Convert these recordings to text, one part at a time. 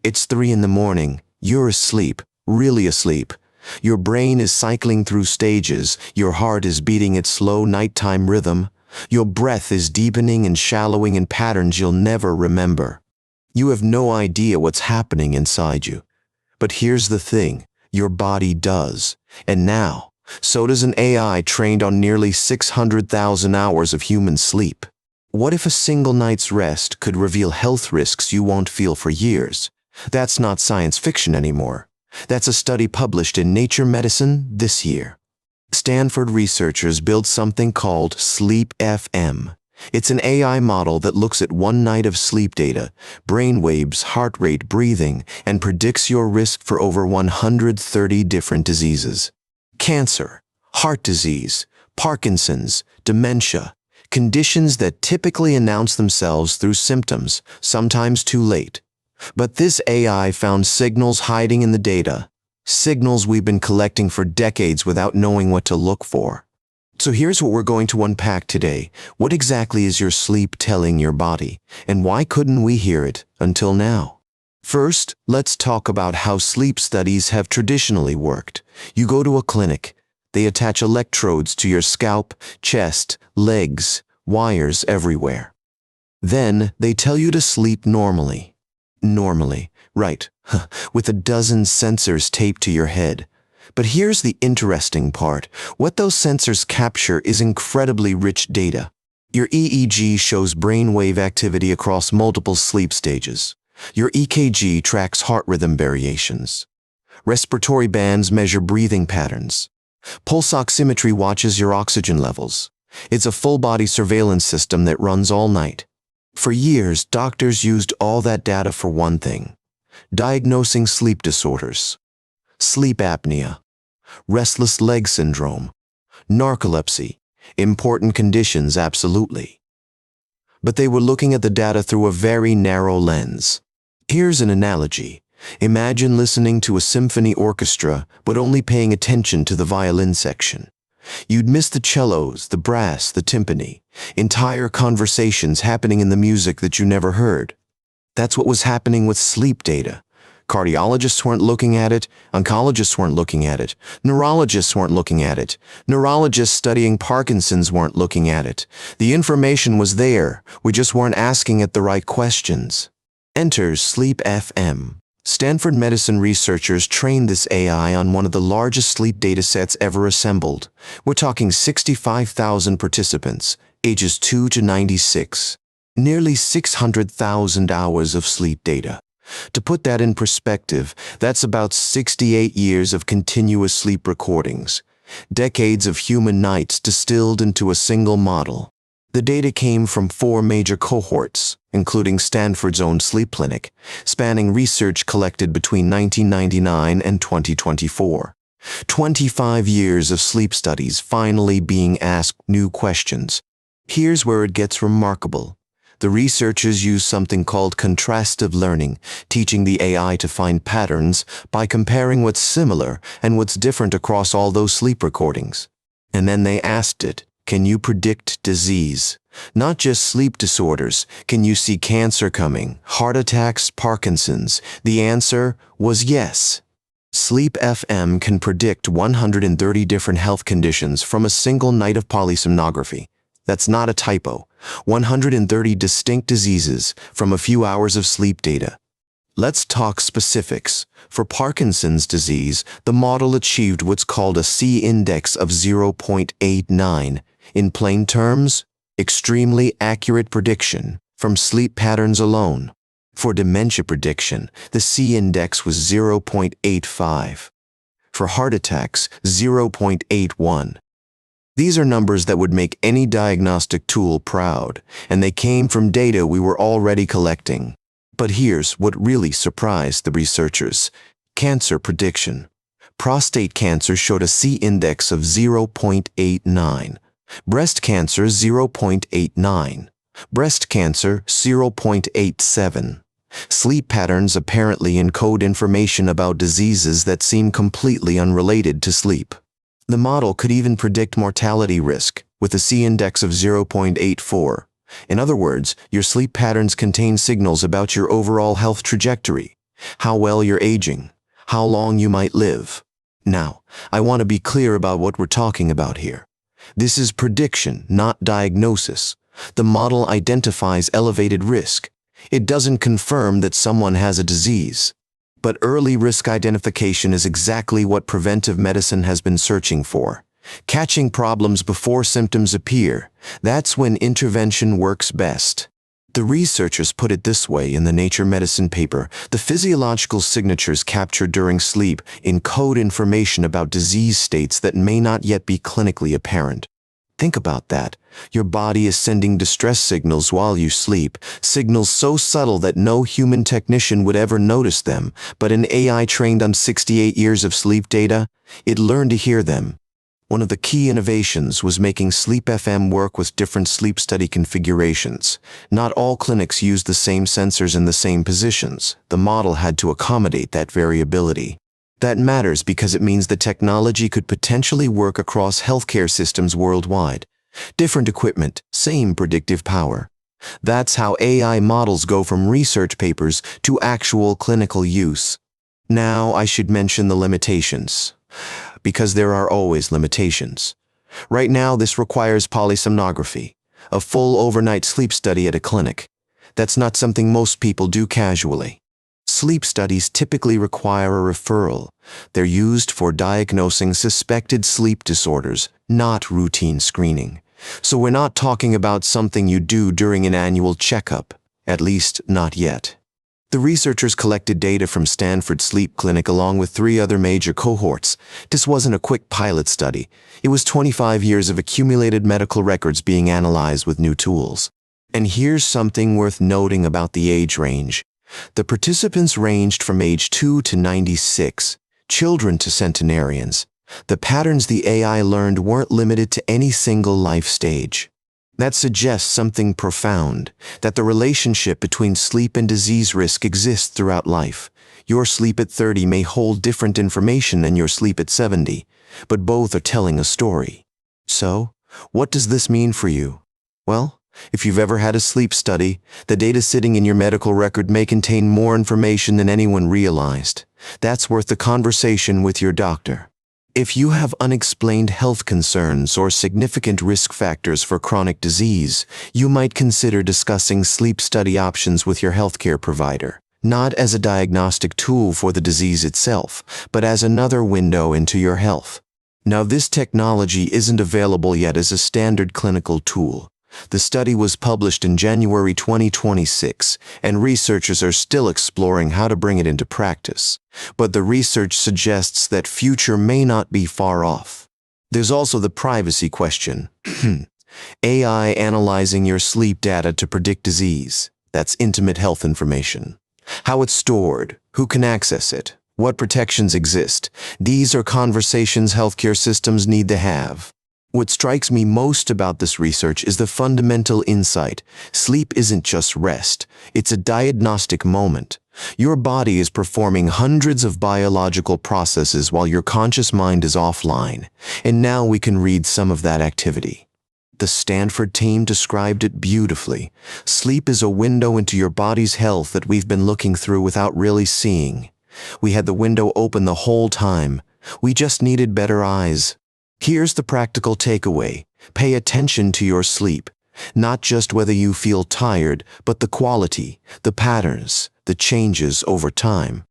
It's 3 in the morning. You're asleep, really asleep. Your brain is cycling through stages. Your heart is beating its slow nighttime rhythm. Your breath is deepening and shallowing in patterns you'll never remember. You have no idea what's happening inside you. But here's the thing, your body does. And now, so does an AI trained on nearly 600,000 hours of human sleep. What if a single night's rest could reveal health risks you won't feel for years? That's not science fiction anymore. That's a study published in Nature Medicine this year. Stanford researchers built something called SleepFM. It's an AI model that looks at one night of sleep data, brainwaves, heart rate, breathing, and predicts your risk for over 130 different diseases. Cancer, heart disease, Parkinson's, dementia, conditions that typically announce themselves through symptoms, sometimes too late. But this AI found signals hiding in the data, signals we've been collecting for decades without knowing what to look for. So here's what we're going to unpack today. What exactly is your sleep telling your body, and why couldn't we hear it until now? First, let's talk about how sleep studies have traditionally worked. You go to a clinic. They attach electrodes to your scalp, chest, legs, wires everywhere. Then they tell you to sleep normally. Normally, right, with a dozen sensors taped to your head. But here's the interesting part. What those sensors capture is incredibly rich data. Your EEG shows brainwave activity across multiple sleep stages. Your EKG tracks heart rhythm variations. Respiratory bands measure breathing patterns. Pulse oximetry watches your oxygen levels. It's a full-body surveillance system that runs all night. For years, doctors used all that data for one thing: diagnosing sleep disorders. Sleep apnea, restless leg syndrome, narcolepsy, important conditions, absolutely. But they were looking at the data through a very narrow lens. Here's an analogy. Imagine listening to a symphony orchestra, but only paying attention to the violin section. You'd miss the cellos, the brass, the timpani, entire conversations happening in the music that you never heard. That's what was happening with sleep data. Cardiologists weren't looking at it, oncologists weren't looking at it, neurologists weren't looking at it, neurologists studying Parkinson's weren't looking at it. The information was there, we just weren't asking it the right questions. Enter SleepFM. Stanford Medicine researchers trained this AI on one of the largest sleep datasets ever assembled. We're talking 65,000 participants, ages 2 to 96. Nearly 600,000 hours of sleep data. To put that in perspective, that's about 68 years of continuous sleep recordings. Decades of human nights distilled into a single model. The data came from 4 major cohorts, including Stanford's own sleep clinic, spanning research collected between 1999 and 2024. 25 years of sleep studies finally being asked new questions. Here's where it gets remarkable. The researchers use something called contrastive learning, teaching the AI to find patterns by comparing what's similar and what's different across all those sleep recordings. And then they asked it, can you predict disease? Not just sleep disorders. Can you see cancer coming? Heart attacks, Parkinson's? The answer was yes. SleepFM can predict 130 different health conditions from a single night of polysomnography. That's not a typo. 130 distinct diseases from a few hours of sleep data. Let's talk specifics. For Parkinson's disease, the model achieved what's called a C-index of 0.89. In plain terms, extremely accurate prediction from sleep patterns alone. For dementia prediction, the C-index was 0.85. For heart attacks, 0.81. These are numbers that would make any diagnostic tool proud, and they came from data we were already collecting. But here's what really surprised the researchers. Cancer prediction. Prostate cancer showed a C-index of 0.89. Breast cancer 0.89. Breast cancer 0.87. Sleep patterns apparently encode information about diseases that seem completely unrelated to sleep. The model could even predict mortality risk with a C-index of 0.84. In other words, your sleep patterns contain signals about your overall health trajectory. how well you're aging, how long you might live. Now, I want to be clear about what we're talking about here. This is prediction, not diagnosis. The model identifies elevated risk. It doesn't confirm that someone has a disease. But early risk identification is exactly what preventive medicine has been searching for. Catching problems before symptoms appear, that's when intervention works best. The researchers put it this way in the Nature Medicine paper: the physiological signatures captured during sleep encode information about disease states that may not yet be clinically apparent. Think about that. Your body is sending distress signals while you sleep, signals so subtle that no human technician would ever notice them, but an AI trained on 68 years of sleep data, it learned to hear them. One of the key innovations was making SleepFM work with different sleep study configurations. Not all clinics use the same sensors in the same positions. The model had to accommodate that variability. That matters because it means the technology could potentially work across healthcare systems worldwide. Different equipment, same predictive power. That's how AI models go from research papers to actual clinical use. Now I should mention the limitations, because there are always limitations. Right now, this requires polysomnography, a full overnight sleep study at a clinic. That's not something most people do casually. Sleep studies typically require a referral. They're used for diagnosing suspected sleep disorders, not routine screening. So we're not talking about something you do during an annual checkup, at least not yet. The researchers collected data from Stanford Sleep Clinic along with 3 other major cohorts. This wasn't a quick pilot study. It was 25 years of accumulated medical records being analyzed with new tools. And here's something worth noting about the age range. The participants ranged from age 2 to 96, children to centenarians. The patterns the AI learned weren't limited to any single life stage. That suggests something profound, that the relationship between sleep and disease risk exists throughout life. Your sleep at 30 may hold different information than your sleep at 70, but both are telling a story. So, what does this mean for you? Well, if you've ever had a sleep study, the data sitting in your medical record may contain more information than anyone realized. That's worth the conversation with your doctor. If you have unexplained health concerns or significant risk factors for chronic disease, you might consider discussing sleep study options with your healthcare provider, not as a diagnostic tool for the disease itself, but as another window into your health. Now, this technology isn't available yet as a standard clinical tool. The study was published in January 2026, and researchers are still exploring how to bring it into practice. But the research suggests that future may not be far off. There's also the privacy question. AI analyzing your sleep data to predict disease. That's intimate health information. How it's stored, who can access it, what protections exist. These are conversations healthcare systems need to have. What strikes me most about this research is the fundamental insight. Sleep isn't just rest, it's a diagnostic moment. Your body is performing hundreds of biological processes while your conscious mind is offline, and now we can read some of that activity. The Stanford team described it beautifully. Sleep is a window into your body's health that we've been looking through without really seeing. We had the window open the whole time. We just needed better eyes. Here's the practical takeaway. Pay attention to your sleep. Not just whether you feel tired, but the quality, the patterns, the changes over time.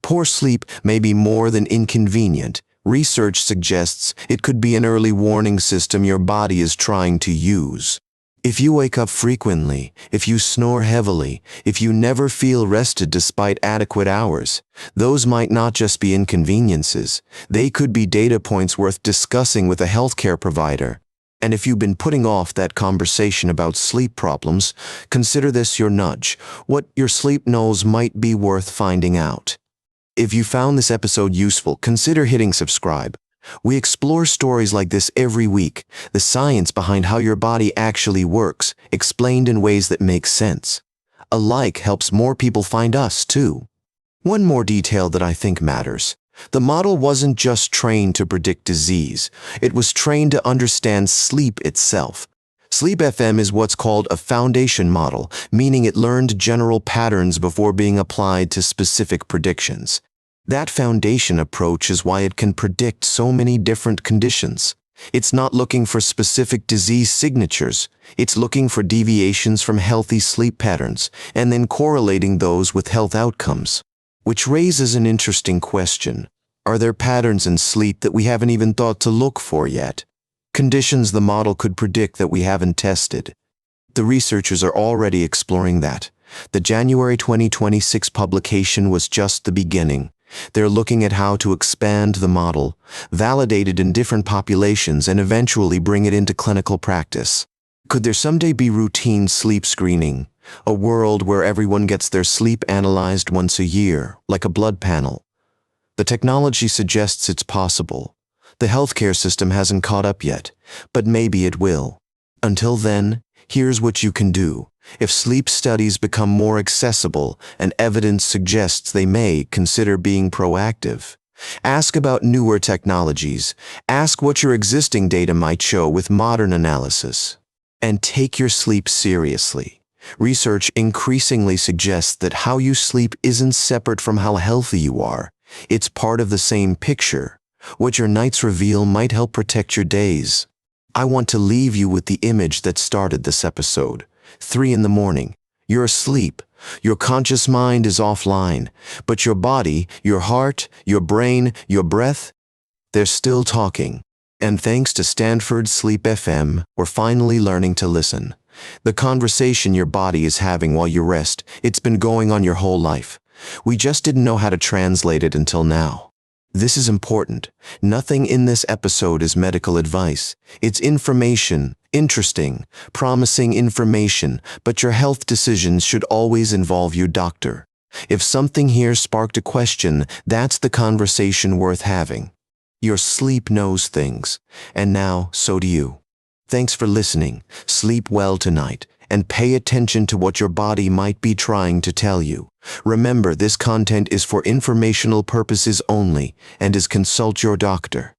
Poor sleep may be more than inconvenient. Research suggests it could be an early warning system your body is trying to use. If you wake up frequently, if you snore heavily, if you never feel rested despite adequate hours, those might not just be inconveniences. They could be data points worth discussing with a healthcare provider. And if you've been putting off that conversation about sleep problems, consider this your nudge. What your sleep knows might be worth finding out. If you found this episode useful, consider hitting subscribe. We explore stories like this every week, the science behind how your body actually works, explained in ways that make sense. A like helps more people find us, too. One more detail that I think matters. The model wasn't just trained to predict disease. It was trained to understand sleep itself. SleepFM is what's called a foundation model, meaning it learned general patterns before being applied to specific predictions. That foundation approach is why it can predict so many different conditions. It's not looking for specific disease signatures. It's looking for deviations from healthy sleep patterns and then correlating those with health outcomes. Which raises an interesting question. Are there patterns in sleep that we haven't even thought to look for yet? Conditions the model could predict that we haven't tested. The researchers are already exploring that. The January 2026 publication was just the beginning. They're looking at how to expand the model, validate it in different populations, and eventually bring it into clinical practice. Could there someday be routine sleep screening? A world where everyone gets their sleep analyzed once a year, like a blood panel? The technology suggests it's possible. The healthcare system hasn't caught up yet, but maybe it will. Until then, here's what you can do. If sleep studies become more accessible and evidence suggests they may, consider being proactive. Ask about newer technologies. Ask what your existing data might show with modern analysis. And take your sleep seriously. Research increasingly suggests that how you sleep isn't separate from how healthy you are. It's part of the same picture. What your nights reveal might help protect your days. I want to leave you with the image that started this episode. 3 a.m. You're asleep. Your conscious mind is offline. But your body, your heart, your brain, your breath, they're still talking. And thanks to Stanford SleepFM, we're finally learning to listen. The conversation your body is having while you rest, it's been going on your whole life. We just didn't know how to translate it until now. This is important. Nothing in this episode is medical advice. It's information, interesting, promising information, but your health decisions should always involve your doctor. If something here sparked a question, that's the conversation worth having. Your sleep knows things, and now so do you. Thanks for listening. Sleep well tonight, and pay attention to what your body might be trying to tell you. Remember, this content is for informational purposes only and is consult your doctor.